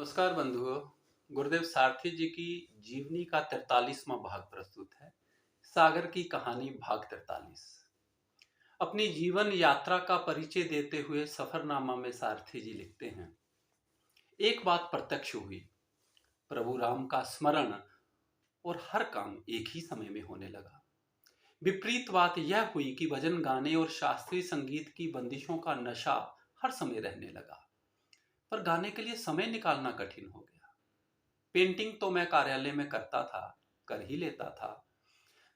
नमस्कार बंधुओं। गुरुदेव सारथी जी की जीवनी का 43वां भाग प्रस्तुत है। सागर की कहानी भाग 43। अपनी जीवन यात्रा का परिचय देते हुए सफरनामा में सारथी जी लिखते हैं, एक बात प्रत्यक्ष हुई, प्रभु राम का स्मरण और हर काम एक ही समय में होने लगा। विपरीत बात यह हुई कि भजन गाने और शास्त्रीय संगीत की बंदिशों का नशा हर समय रहने लगा, पर गाने के लिए समय निकालना कठिन हो गया। पेंटिंग तो मैं कार्यालय में करता था, कर ही लेता था,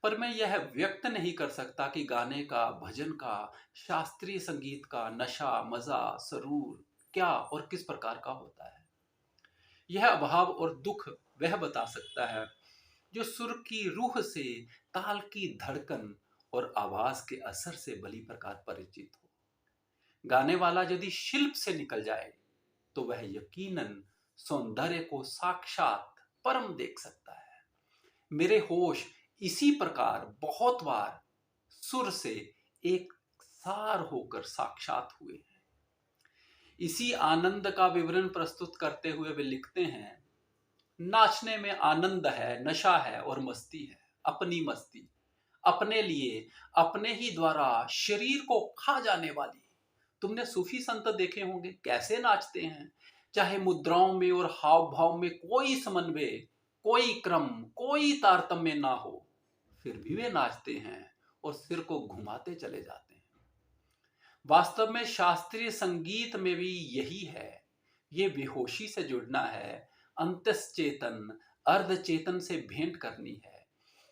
पर मैं यह व्यक्त नहीं कर सकता कि गाने का, भजन का, शास्त्रीय संगीत का नशा, मजा, सरूर क्या और किस प्रकार का होता है। यह अभाव और दुख वह बता सकता है जो सुर की रूह से, ताल की धड़कन और आवाज के असर से भली प्रकार परिचित हो। गाने वाला यदि शिल्प से निकल जाए तो वह यकीनन सौंदर्य को साक्षात परम देख सकता है। मेरे होश इसी प्रकार बहुत बार सुर से एक सार होकर साक्षात हुए हैं। इसी आनंद का विवरण प्रस्तुत करते हुए वे लिखते हैं, नाचने में आनंद है, नशा है और मस्ती है। अपनी मस्ती, अपने लिए, अपने ही द्वारा शरीर को खा जाने वाली। तुमने सूफी संत देखे होंगे कैसे नाचते हैं, चाहे मुद्राओं में और हाव भाव में कोई समन्वय, कोई क्रम, कोई तारतम्य ना हो, फिर भी वे नाचते हैं और सिर को घुमाते चले जाते हैं। वास्तव में शास्त्रीय संगीत में भी यही है। ये बेहोशी से जुड़ना है, अंतश्चेतन अर्ध चेतन से भेंट करनी है।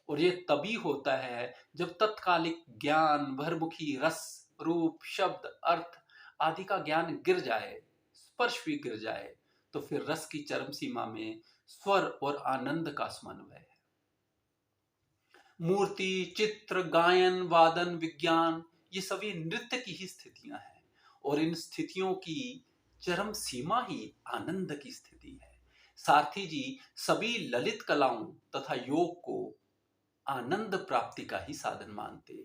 और ये तभी होता है जब तत्कालिक ज्ञान, बहिर्मुखी रस, रूप, शब्द, अर्थ आदि का ज्ञान गिर जाए, स्पर्श भी गिर जाए, तो फिर रस की चरम सीमा में स्वर और आनंद का समन्वय है। मूर्ति, चित्र, गायन, वादन, विज्ञान, ये सभी नृत्य की ही स्थितियां हैं और इन स्थितियों की चरम सीमा ही आनंद की स्थिति है। सारथी जी सभी ललित कलाओं तथा योग को आनंद प्राप्ति का ही साधन मानते।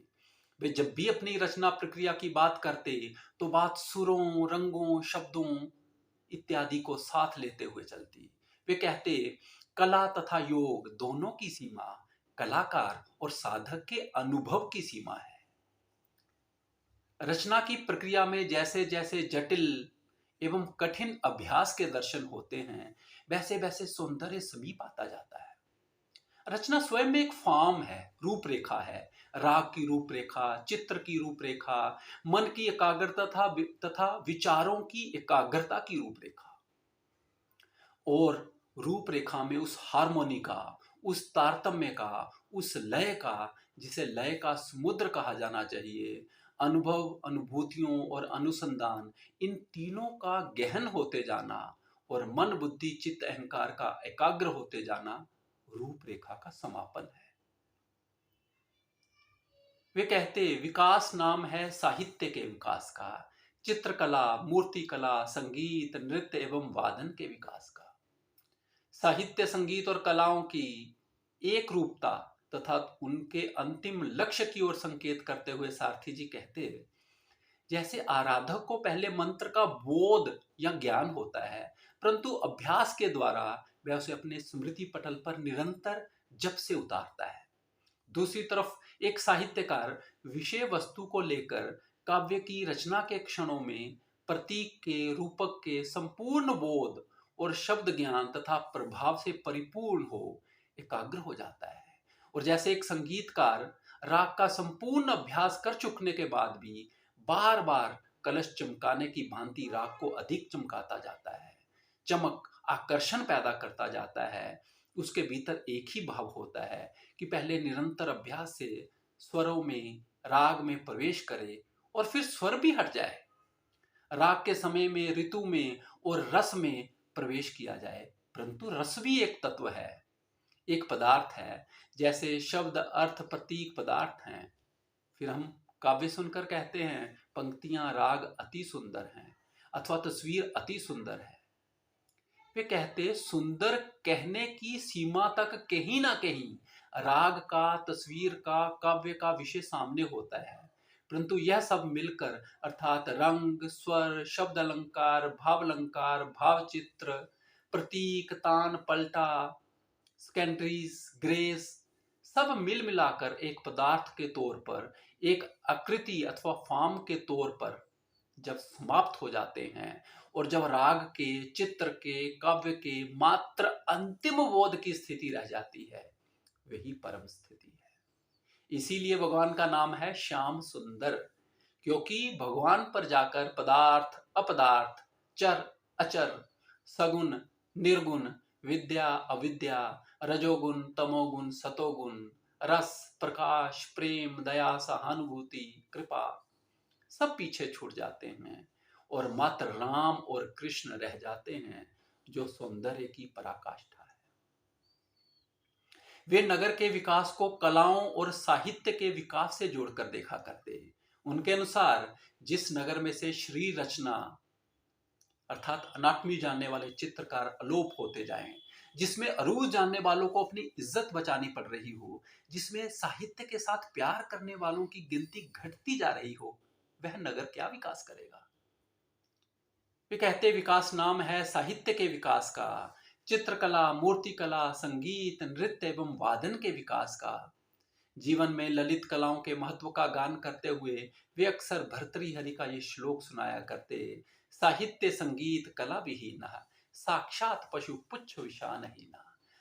वे जब भी अपनी रचना प्रक्रिया की बात करते तो बात सुरों, रंगों, शब्दों इत्यादि को साथ लेते हुए चलती। वे कहते, कला तथा योग दोनों की सीमा कलाकार और साधक के अनुभव की सीमा है। रचना की प्रक्रिया में जैसे जैसे जटिल एवं कठिन अभ्यास के दर्शन होते हैं, वैसे वैसे सौंदर्य समीप आता जाता है। रचना स्वयं में एक फॉर्म है, रूपरेखा है। राग की रूपरेखा, चित्र की रूपरेखा, मन की एकाग्रता तथा विचारों की एकाग्रता की रूपरेखा। और रूपरेखा में उस हार्मोनी का, उस तारतम्य का, उस लय का, जिसे लय का समुद्र कहा जाना चाहिए, अनुभव, अनुभूतियों और अनुसंधान, इन तीनों का गहन होते जाना और मन, बुद्धि, चित्त, अहंकार का एकाग्र होते जाना रूपरेखा का समापन है। वे कहते, विकास नाम है साहित्य के विकास का, चित्रकला, मूर्तिकला, संगीत, नृत्य एवं वादन के विकास का। साहित्य, संगीत और कलाओं की एक रूपता तथा उनके अंतिम लक्ष्य की ओर संकेत करते हुए सारथी जी कहते, जैसे आराधक को पहले मंत्र का बोध या ज्ञान होता है, परंतु अभ्यास के द्वारा वह उसे अपने स्मृति पटल पर निरंतर जप से उतारता है। दूसरी तरफ एक साहित्यकार विषय वस्तु को लेकर काव्य की रचना के क्षणों में प्रतीक के, रूपक के संपूर्ण बोध और शब्द ज्ञान तथा प्रभाव से परिपूर्ण हो, एकाग्र हो जाता है। और जैसे एक संगीतकार राग का संपूर्ण अभ्यास कर चुकने के बाद भी बार बार कलश चमकाने की भांति राग को अधिक चमकाता जाता है, चमक, आकर्षण पैदा करता जाता है, उसके भीतर एक ही भाव होता है कि पहले निरंतर अभ्यास से स्वरों में, राग में प्रवेश करे और फिर स्वर भी हट जाए। राग के समय में, ऋतु में और रस में प्रवेश किया जाए। परंतु रस भी एक तत्व है, एक पदार्थ है। जैसे शब्द, अर्थ, प्रतीक पदार्थ हैं, फिर हम काव्य सुनकर कहते हैं पंक्तियां, राग अति सुंदर हैं अथवा तस्वीर अति सुंदर है। वे कहते, सुंदर कहने की सीमा तक कहीं ना कहीं राग का, तस्वीर का, काव्य का विषय सामने होता है, परंतु यह सब मिलकर अर्थात रंग, स्वर, शब्द अलंकार, भाव अलंकार, भाव चित्र, प्रतीक, तान, पलटा, सेकेंडरीज, ग्रेस सब मिल मिलाकर एक पदार्थ के तौर पर, एक आकृति अथवा फॉर्म के तौर पर जब समाप्त हो जाते हैं और जब राग के, चित्र के, काव्य के मात्र अंतिम बोध की स्थिति रह जाती है, वही परम स्थिति है। इसीलिए भगवान का नाम है श्याम सुंदर, क्योंकि भगवान पर जाकर पदार्थ, अपदार्थ, चर, अचर, सगुण, निर्गुण, विद्या, अविद्या, रजोगुण, तमोगुण, सतोगुण, रस, प्रकाश, प्रेम, दया, सहानुभूति, कृपा सब पीछे छूट जाते हैं और मात्र राम और कृष्ण रह जाते हैं, जो सौंदर्य की पराकाष्ठा है। वे नगर के विकास को कलाओं और साहित्य के विकास से जोड़कर देखा करते हैं। उनके अनुसार जिस नगर में से श्री रचना अर्थात अनाटमी जानने वाले चित्रकार अलोप होते जाएं, जिसमें अरूज जानने वालों को अपनी इज्जत बचानी पड़ रही हो, जिसमें साहित्य के साथ प्यार करने वालों की गिनती घटती जा रही हो, वह नगर क्या विकास करेगा? वे कहते विकास नाम है साहित्य के विकास का, चित्रकला, मूर्तिकला, संगीत, नृत्य एवं वादन के विकास का। जीवन में ललित कलाओं के महत्व का गान करते हुए वे अक्सर भर्तृहरि का ये श्लोक सुनाया करते, साहित्य संगीत कला विहीन, साक्षात पशु पुच्छ विषानहीन।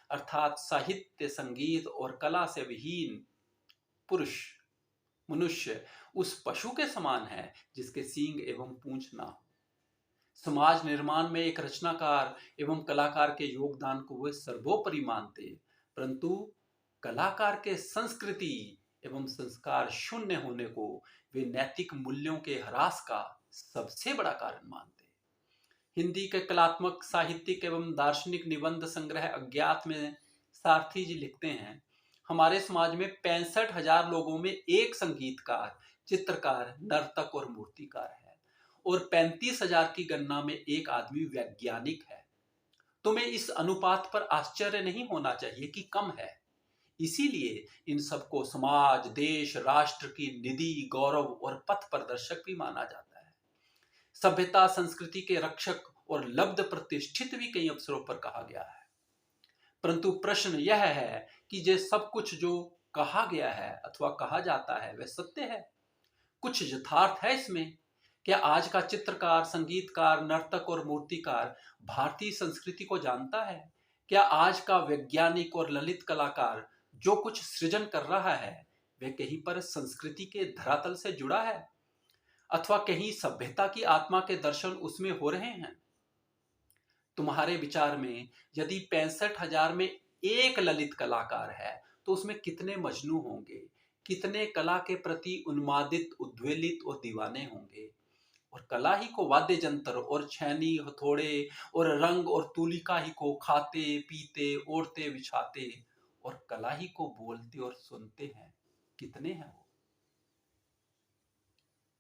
अर्थात साहित्य, संगीत और कला से विहीन पुरुष, मनुष्य उस पशु के समान है जिसके सींग एवं पूंछ ना हो। समाज निर्माण में एक रचनाकार एवं कलाकार के योगदान को वे सर्वोपरि मानते, परंतु कलाकार के संस्कृति एवं संस्कार शून्य होने को वे नैतिक मूल्यों के ह्रास का सबसे बड़ा कारण मानते। हिंदी के कलात्मक, साहित्यिक एवं दार्शनिक निबंध संग्रह अज्ञात में सारथी जी लिखते हैं, हमारे समाज में 65,000 लोगों में एक संगीतकार, चित्रकार, नर्तक और मूर्तिकार है और 35,000 की गणना में एक आदमी वैज्ञानिक है। तुम्हें इस अनुपात पर आश्चर्य नहीं होना चाहिए कि कम है। इसीलिए इन सबको समाज, देश, राष्ट्र की निधि, गौरव और पथ प्रदर्शक भी माना जाता है। सभ्यता, संस्कृति के रक्षक और लब्ध प्रतिष्ठित भी कई अवसरों पर कहा गया है। परंतु प्रश्न यह है कि ये सब कुछ जो कहा गया है अथवा कहा जाता है वह सत्य है? कुछ यथार्थ है इसमें? क्या आज का चित्रकार, संगीतकार, नर्तक और मूर्तिकार भारतीय संस्कृति को जानता है? क्या आज का वैज्ञानिक और ललित कलाकार जो कुछ सृजन कर रहा है वह कहीं पर संस्कृति के धरातल से जुड़ा है अथवा कहीं सभ्यता की आत्मा के दर्शन उसमें हो रहे हैं? तुम्हारे विचार में यदि 65,000 में एक ललित कलाकार है तो उसमें कितने मजनू होंगे, कितने कला के प्रति उन्मादित, उद्वेलित और दीवाने होंगे? और कला ही को वाद्य यंत्र और छैनी, हथौड़े और रंग और तुलिका ही को खाते, पीते, ओढ़ते, बिछाते और कला ही को बोलते और सुनते हैं, कितने हैं वो?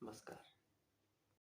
नमस्कार।